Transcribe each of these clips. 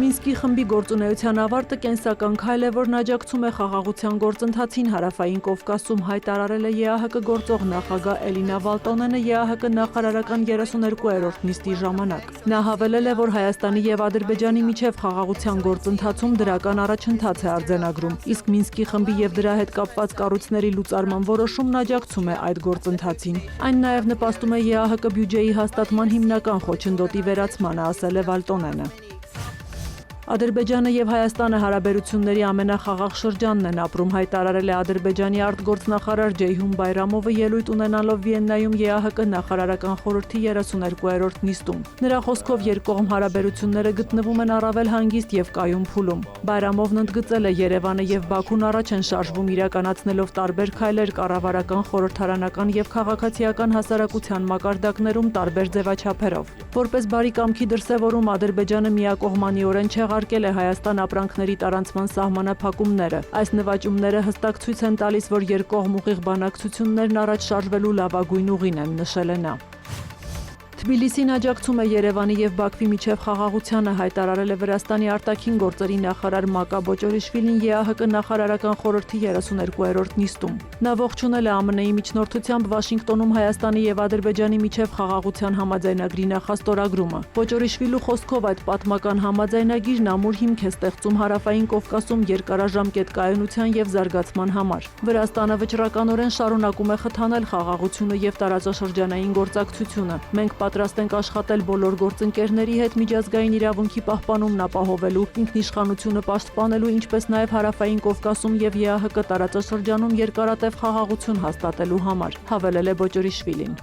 Մինսկի խմբի գործունեության ավարտը կենսական քայլ է, որն աջակցում է խաղաղության գործընթացին Հարավային Կովկասում, հայտարարել է ԵԱՀԿ գործող նախագահ Էլինա Վալտոնենը ԵԱՀԿ նախարարական 32-րդ նիստի ժամանակ։ Նա հավելել է, որ Հայաստանի եւ Ադրբեջանի միջև խաղաղության գործընթացում դրական առաջընթաց է արձանագրում, իսկ Մինսկի խմբի եւ դրա հետ կապված կառույցների լուծարման որոշումն աջակցում է այդ գործընթացին։ Այն նաեւ նպաստում է ԵԱՀԿ բյուջեի հաստատման հիմնական խոչընդոտի վերացմանը, ասել է Վալտոնենը։ Ադրբեջանը եւ Հայաստանը հարաբերությունների ամենախաղաղ շրջանն են ապրում, հայտարարել է Ադրբեջանի արտգործնախարար Ջեյհուն Բայրամովը ելույթ ունենալով Վիեննայում ԵԱՀԿ նախարարական խորհրդի 32-րդ նիստում։ Նրա խոսքով երկկողմ հարաբերությունները գտնվում են առավել հանգիստ եւ կայուն փուլում։ Բայրամովն ընդգծել է Երևանը եւ Բաքուն առաջ են շարժվում իրականացնելով տարբեր քայլեր կառավարական, խորհրդարանական եւ քաղաքացիական հասարակության մակարդակներում տարբեր ձևաչափերով։ Որպես բարի կամքի դրսևորում Ադրբեջանը միակողմանիորեն չեղարկել է Հայաստան ապրանքների տարանցման սահմանափակումները։ Այս նվաճումները հստակ ցույց են տալիս, որ երկկողմ ուղիղ բանակցություններն առաջ շարժվելու լավագույն ուղին են, նշել է նա։ Թբիլիսին աջակցում է Երևանի եւ Բաքվի միջև խաղաղությանը, հայտարարել է Վրաստանի արտաքին գործերի նախարար Մակա Բոճորիշվիլին ԵԱՀԿ նախարարական խորհրդի 32-րդ նիստում։ Նա ողջունել է ԱՄՆ-ի միջնորդությամբ Վաշինգտոնում Հայաստանի եւ Ադրբեջանի միջև խաղաղության համաձայնագրի նախաստորագրումը։ Բոճորիշվիլու խոսքով այդ պատմական համաձայնագիրն ամուր հիմք է ստեղծում Հարավային Կովկասում երկարաժամկետ կայունության եւ զարգացման համար։ Վրաստանը վճռականորեն շարունակում է խթանել խաղաղությունը եւ տարածաշրջանային գործակցությունը։ Մենք պատրաստ ենք աշխատել բոլոր գործընկերների հետ միջազգային իրավունքի պահպանումն ապահովելու, ինքնիշխանությունը պաշտպանելու, ինչպես նաև Հարավային Կովկասում եւ ԵԱՀԿ տարածաշրջանում երկարատև խաղաղություն հաստատելու համար, հավելել է Բոճորիշվիլին։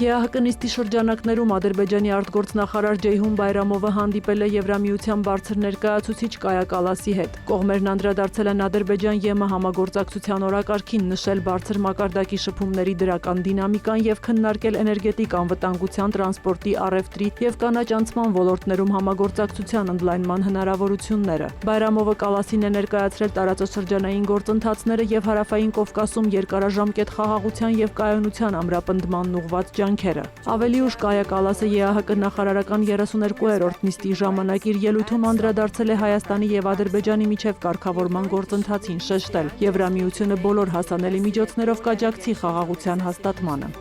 ԵԱՀԿ նիստի շրջանակներում Ադրբեջանի արտգործնախարար Ջեյհուն Բայրամովը հանդիպել է Եվրամիության բարձր ներկայացուցիչ Կայա Կալասի հետ։ Կողմերն անդրադարձել են Ադրբեջան-ԵՄ համագործակցության օրակարգին, նշել բարձր մակարդակի շփումների դրական դինամիկան եւ քննարկել էներգետիկ անվտանգության, տրանսպորտի, առևտրի եւ կանաչ անցման ոլորտներում համագործակցության ընդլայնման հնարավորությունները։ Բայրամովը Կալասին է ներկայացրել տարածաշրջանային գործընթացները եւ Հարավային Կովկասում երկարաժամկետ խաղաղության եւ կայունության ամրապնդմանն ուղղված Ավելի ուշ Կայա Կալասը ԵԱՀԿ նախարարական 32-րդ նիստի ժամանակ իր ելույթում անդրադարձել է Հայաստանի եւ Ադրբեջանի միջև կարգավորման գործընթացին, շեշտել. Եվրամիությունը բոլոր հասանելի միջոցներով կաջակցի խաղաղության հաստատմանը։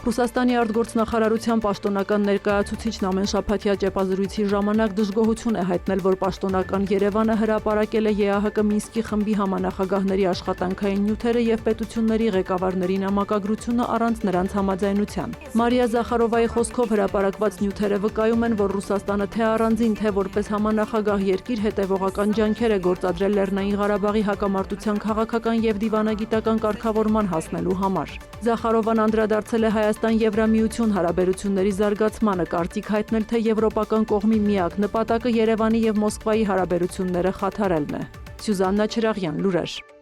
Ռուսաստանի արտգործնախարարության պաշտոնական ներկայացուցիչն ամենշաբաթյա ճեպազրույցի ժամանակ դժգոհություն է հայտնել, որ պաշտոնական Երևանը հրապարակել է ԵԱՀԿ Մինսկի խմբի համանախագահների աշխատանքային նյութերը եւ պետությունների ղեկավարների նամակագրությունը առանց նրանց համաձայնության։ Մարիա Զախարովայի խոսքով հրապարակված նյութերը վկայում են, որ Ռուսաստանը թե առանձին, թե որպես համանախագահ երկիր հետևողական ջանքեր է գործադրել Լեռնային Ղարաբաղի հակամարտության քաղաքական եւ դիվանագիտական կարգավորման հասնելու համար։ Զախարովան անդրադարձել է Հայաստան-Եվրամիություն հարաբերությունների զարգացմանը, կարծիք հայտնել, թե եվրոպական կողմի միակ նպատակը Երևանի եւ Մոսկվայի հարաբերությունները խաթարելն է։ Սյուզաննա Չրաղյան, լուրեր։